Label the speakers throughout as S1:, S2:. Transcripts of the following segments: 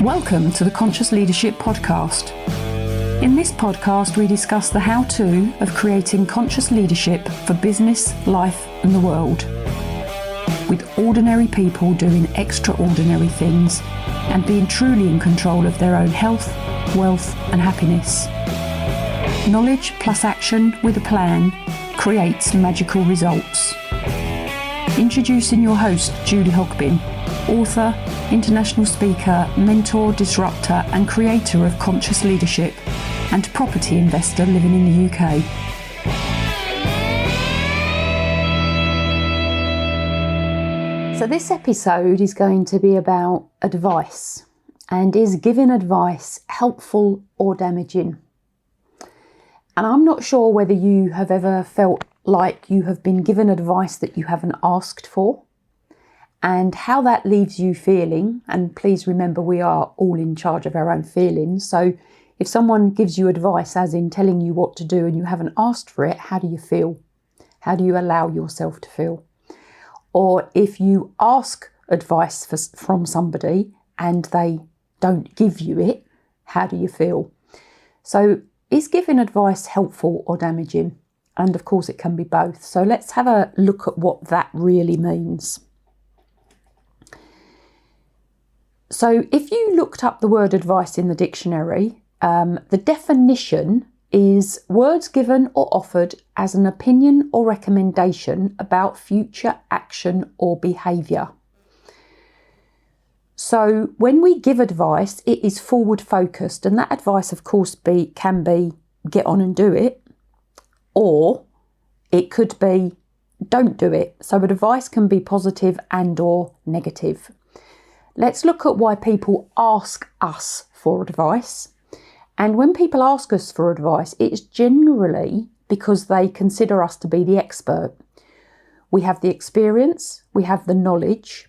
S1: Welcome to the Conscious Leadership Podcast. In this podcast, we discuss the how-to of creating conscious leadership for business, life, and the world. With ordinary people doing extraordinary things and being truly in control of their own health, wealth, and happiness. Knowledge plus action with a plan creates magical results. Introducing your host, Julie Hogbin, author, international speaker, mentor, disruptor and creator of conscious leadership and property investor living in the UK. So this episode is going to be about advice, and is giving advice helpful or damaging? And I'm not sure whether you have ever felt like you have been given advice that you haven't asked for, and how that leaves you feeling. And please remember, we are all in charge of our own feelings. So if someone gives you advice, as in telling you what to do, and you haven't asked for it, how do you feel? How do you allow yourself to feel? Or if you ask advice from somebody and they don't give you it, how do you feel? So is giving advice helpful or damaging? And of course it can be both. So let's have a look at what that really means. So if you looked up the word advice in the dictionary, the definition is words given or offered as an opinion or recommendation about future action or behaviour. So when we give advice, it is forward focused, and that advice of course can be get on and do it, or it could be don't do it. So advice can be positive and or negative. Let's look at why people ask us for advice. And when people ask us for advice, it's generally because they consider us to be the expert. We have the experience, we have the knowledge.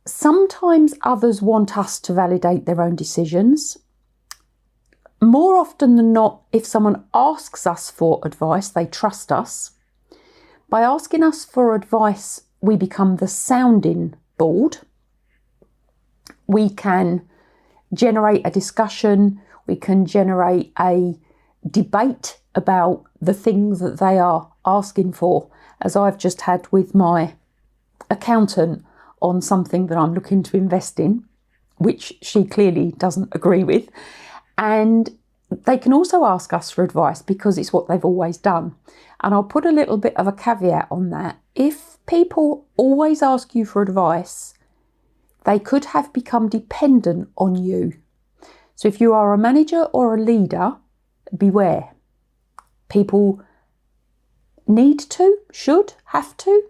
S1: Sometimes others want us to validate their own decisions. More often than not, if someone asks us for advice, they trust us. By asking us for advice, we become the sounding board. We can generate a discussion, we can generate a debate about the things that they are asking for, as I've just had with my accountant on something that I'm looking to invest in, which she clearly doesn't agree with. And they can also ask us for advice because it's what they've always done. And I'll put a little bit of a caveat on that. If people always ask you for advice, they could have become dependent on you. So if you are a manager or a leader, beware. People need to, should, have to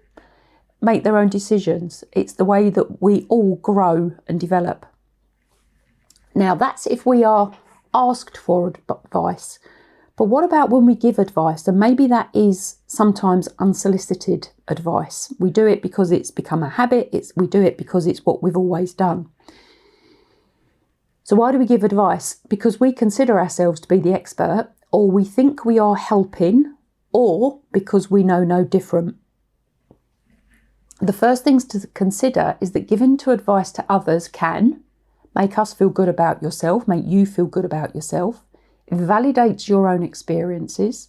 S1: make their own decisions. It's the way that we all grow and develop. Now that's if we are asked for advice. But what about when we give advice? And maybe that is sometimes unsolicited advice. We do it because it's become a habit. We do it because it's what we've always done. So why do we give advice? Because we consider ourselves to be the expert, or we think we are helping, or because we know no different. The first things to consider is that giving to advice to others can make us feel good about yourself, make you feel good about yourself. It validates your own experiences.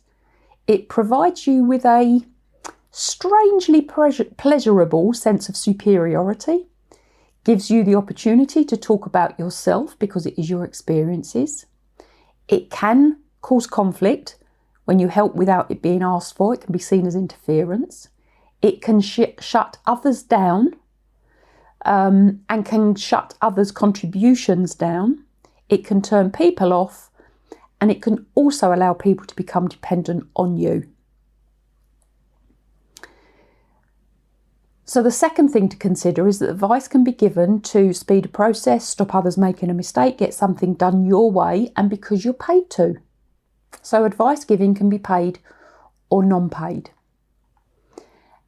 S1: It provides you with a strangely pleasurable sense of superiority. Gives you the opportunity to talk about yourself because it is your experiences. It can cause conflict when you help without it being asked for. It can be seen as interference. It can shut others down and can shut others' contributions down. It can turn people off. And it can also allow people to become dependent on you. So the second thing to consider is that advice can be given to speed a process, stop others making a mistake, get something done your way, and because you're paid to. So advice giving can be paid or non-paid.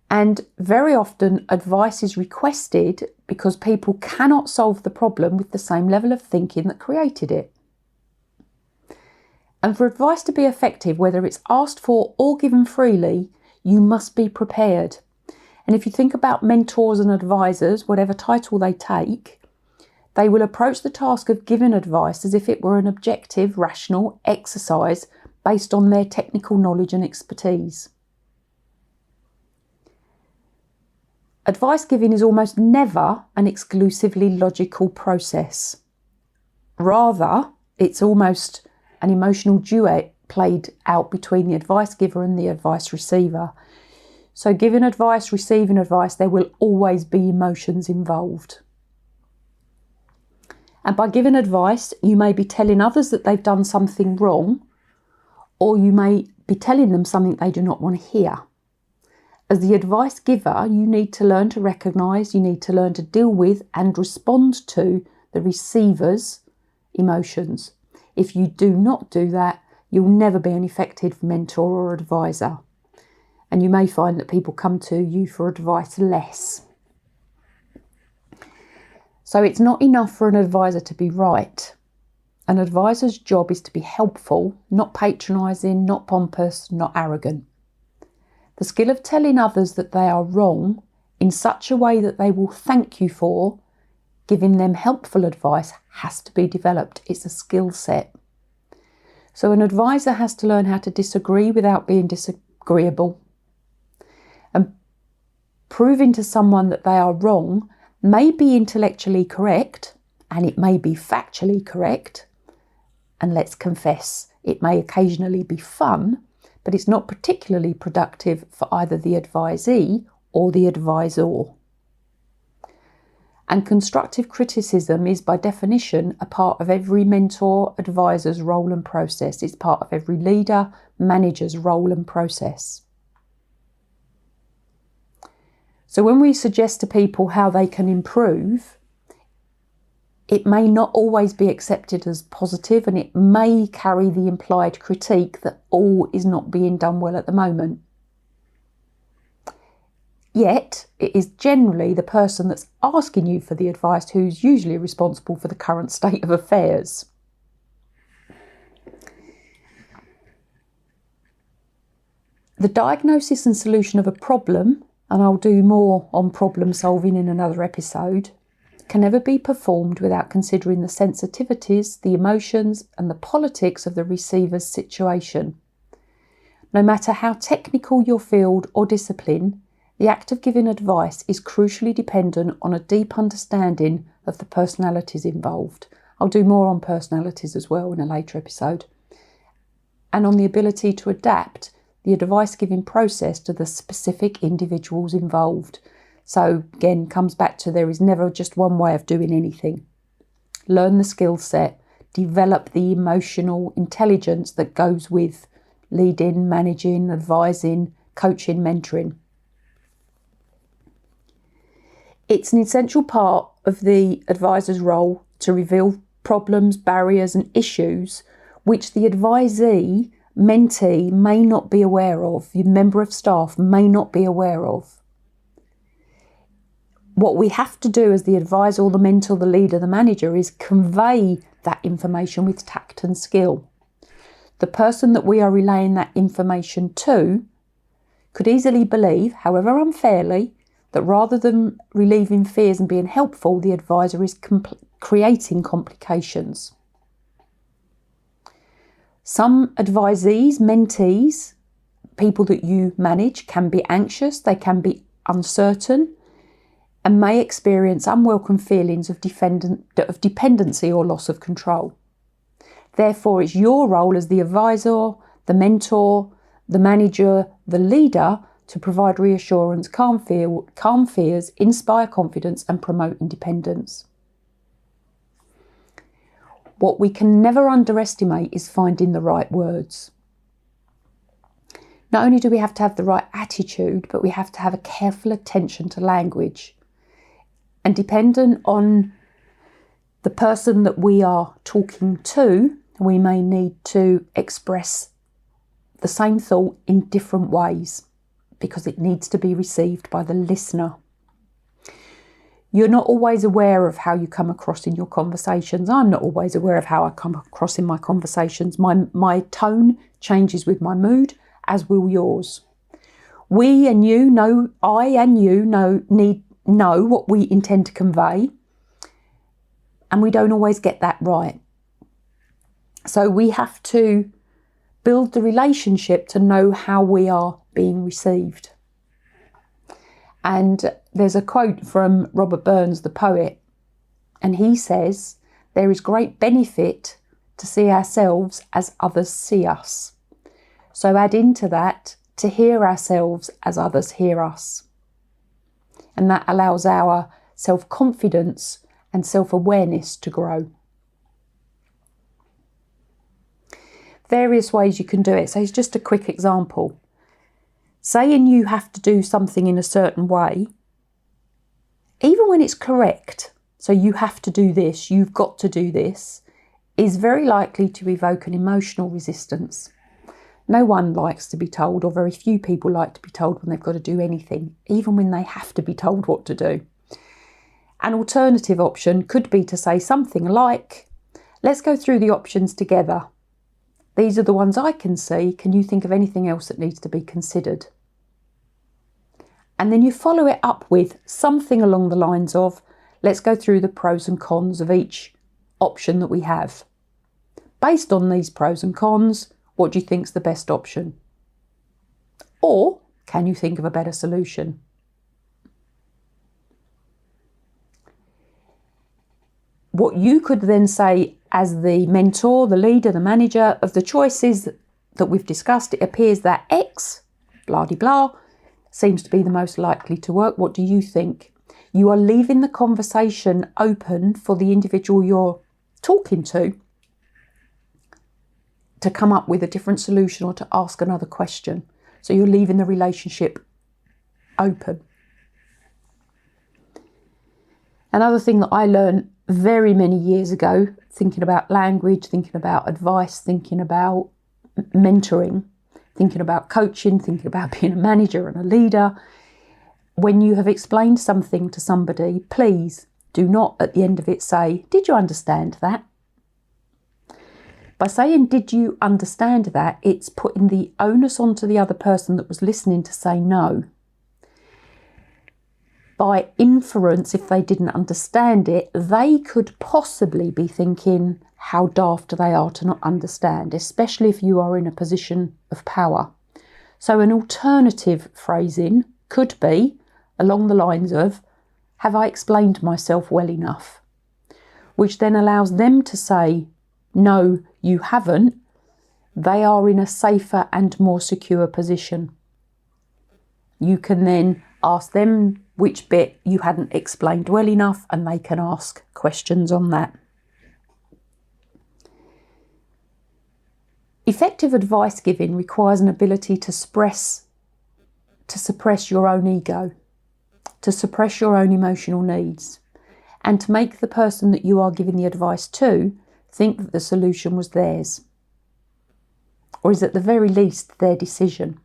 S1: And very often advice is requested because people cannot solve the problem with the same level of thinking that created it. And for advice to be effective, whether it's asked for or given freely, you must be prepared. And if you think about mentors and advisors, whatever title they take, They will approach the task of giving advice as if it were an objective, rational exercise based on their technical knowledge and expertise. Advice giving is almost never an exclusively logical process. Rather, it's almost an emotional duet played out between the advice giver and the advice receiver. So giving advice, receiving advice, there will always be emotions involved. And by giving advice, you may be telling others that they've done something wrong, or you may be telling them something they do not want to hear. As the advice giver, you need to learn to recognise, you need to learn to deal with and respond to the receiver's emotions. If you do not do that, you'll never be an effective mentor or advisor. And you may find that people come to you for advice less. So it's not enough for an advisor to be right. An advisor's job is to be helpful, not patronising, not pompous, not arrogant. The skill of telling others that they are wrong in such a way that they will thank you for giving them helpful advice has to be developed. It's a skill set. So an advisor has to learn how to disagree without being disagreeable. And proving to someone that they are wrong may be intellectually correct and it may be factually correct. And let's confess, it may occasionally be fun, but it's not particularly productive for either the advisee or the advisor. And constructive criticism is by definition a part of every mentor, advisor's role and process. It's part of every leader, manager's role and process. So when we suggest to people how they can improve, it may not always be accepted as positive, and it may carry the implied critique that all is not being done well at the moment. Yet, it is generally the person that's asking you for the advice who's usually responsible for the current state of affairs. The diagnosis and solution of a problem, and I'll do more on problem solving in another episode, can never be performed without considering the sensitivities, the emotions and the politics of the receiver's situation. No matter how technical your field or discipline, the act of giving advice is crucially dependent on a deep understanding of the personalities involved. I'll do more on personalities as well in a later episode. And on the ability to adapt the advice giving process to the specific individuals involved. So again, comes back to there is never just one way of doing anything. Learn the skill set, develop the emotional intelligence that goes with leading, managing, advising, coaching, mentoring. It's an essential part of the advisor's role to reveal problems, barriers and issues which the advisee, mentee may not be aware of, your member of staff may not be aware of. What we have to do as the advisor or the mentor, the leader, the manager is convey that information with tact and skill. The person that we are relaying that information to could easily believe, however unfairly, that rather than relieving fears and being helpful, the advisor is creating complications. Some advisees, mentees, people that you manage can be anxious, they can be uncertain, and may experience unwelcome feelings of dependency or loss of control. Therefore, it's your role as the advisor, the mentor, the manager, the leader to provide reassurance, calm fears, inspire confidence and promote independence. What we can never underestimate is finding the right words. Not only do we have to have the right attitude, but we have to have a careful attention to language. And dependent on the person that we are talking to, we may need to express the same thought in different ways because it needs to be received by the listener. You're not always aware of how you come across in your conversations. I'm not always aware of how I come across in my conversations. My tone changes with my mood, as will yours. We and you know, I and you know what we intend to convey. and we don't always get that right. So we have to build the relationship to know how we are being received. And there's a quote from Robert Burns, the poet, and he says, "There is great benefit to see ourselves as others see us." So add into that to hear ourselves as others hear us. And that allows our self-confidence and self-awareness to grow. Various ways you can do it. So it's just a quick example. Saying you have to do something in a certain way, even when it's correct, so you have to do this, you've got to do this, is very likely to evoke an emotional resistance. No one likes to be told, or very few people like to be told when they've got to do anything, even when they have to be told what to do. An alternative option could be to say something like, "Let's go through the options together. These are the ones I can see. Can you think of anything else that needs to be considered?" And then you follow it up with something along the lines of, "Let's go through the pros and cons of each option that we have. Based on these pros and cons, what do you think is the best option? Or can you think of a better solution?" What you could then say as the mentor, the leader, the manager of the choices that we've discussed, it appears that X, blah-de-blah, seems to be the most likely to work. What do you think? You are leaving the conversation open for the individual you're talking to come up with a different solution or to ask another question. So you're leaving the relationship open. Another thing that I learned very many years ago, thinking about language, thinking about advice, thinking about mentoring, thinking about coaching, thinking about being a manager and a leader, when you have explained something to somebody, please do not at the end of it say, "Did you understand that?" By saying, "Did you understand that?" it's putting the onus onto the other person that was listening to say no. By inference, if they didn't understand it, they could possibly be thinking how daft they are to not understand, especially if you are in a position of power. So an alternative phrasing could be along the lines of, "Have I explained myself well enough?" Which then allows them to say, "No, you haven't." They are in a safer and more secure position. You can then ask them which bit you hadn't explained well enough, and they can ask questions on that. Effective advice giving requires an ability to suppress your own ego, to suppress your own emotional needs, and to make the person that you are giving the advice to think that the solution was theirs, or is at the very least their decision.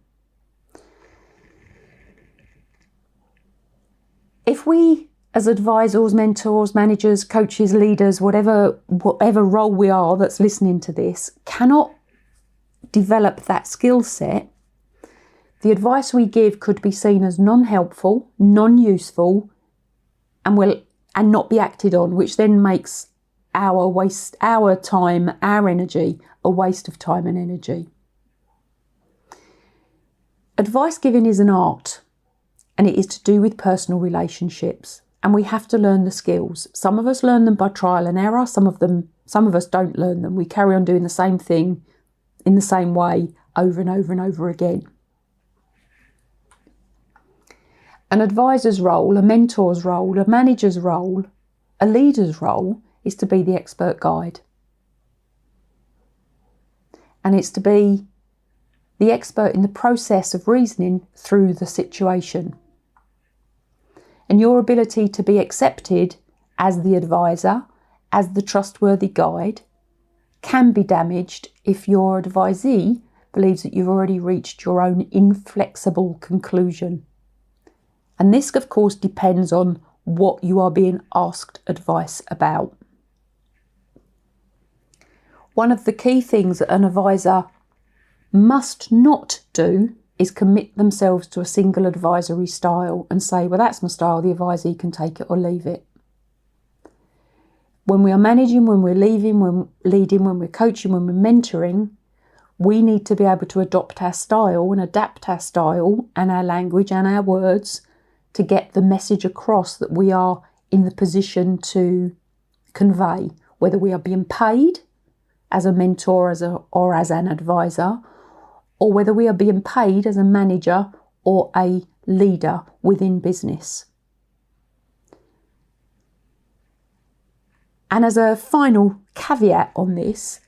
S1: If we, as advisors, mentors, managers, coaches, leaders, whatever role we are that's listening to this, cannot develop that skill set, the advice we give could be seen as non-helpful, non-useful, and not be acted on, which then makes our time, our energy, a waste of time and energy. Advice giving is an art, and it is to do with personal relationships, and we have to learn the skills. Some of us learn them by trial and error, some of us don't learn them. We carry on doing the same thing in the same way over and over and over again. An advisor's role, a mentor's role, a manager's role, a leader's role is to be the expert guide. And it's to be the expert in the process of reasoning through the situation. And your ability to be accepted as the advisor, as the trustworthy guide, can be damaged if your advisee believes that you've already reached your own inflexible conclusion. And this, of course, depends on what you are being asked advice about. One of the key things that an advisor must not do is commit themselves to a single advisory style and say, "Well, that's my style, the advisee can take it or leave it." when we are managing, when we're leading, when we're coaching, when we're mentoring, we need to be able to adopt our style and adapt our style and our language and our words to get the message across that we are in the position to convey, whether we are being paid as a mentor or as an advisor, or whether we are being paid as a manager or a leader within business. And as a final caveat on this,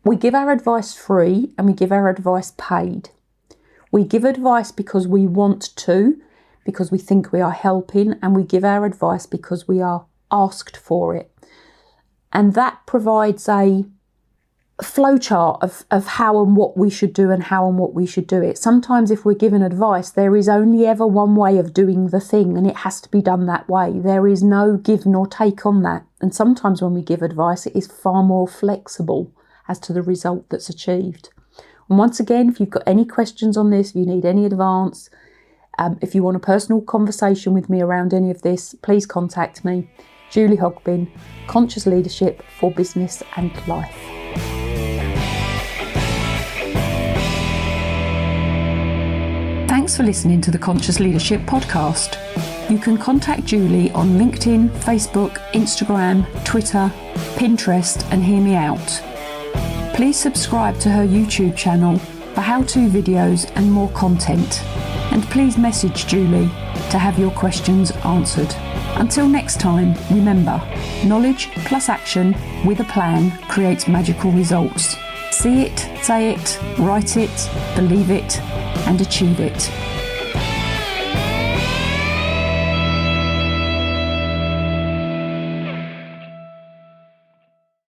S1: we give our advice free and we give our advice paid. We give advice because we want to, because we think we are helping, and we give our advice because we are asked for it. And that provides a flowchart of how and what we should do and how and what we should do it. Sometimes if we're given advice, there is only ever one way of doing the thing and it has to be done that way. There is no give nor take on that. And sometimes when we give advice, it is far more flexible as to the result that's achieved. And once again, if you've got any questions on this, if you need any advice, if you want a personal conversation with me around any of this, please contact me. Julie Hogbin, Conscious Leadership for Business and Life. Thanks for listening to the Conscious Leadership podcast. You can contact Julie on LinkedIn, Facebook, Instagram, Twitter, Pinterest, and hear me out. Please subscribe to her YouTube channel for how-to videos and more content. And please message Julie to have your questions answered. Until next time, remember, knowledge plus action with a plan creates magical results. See it, say it, write it, believe it, and achieve it.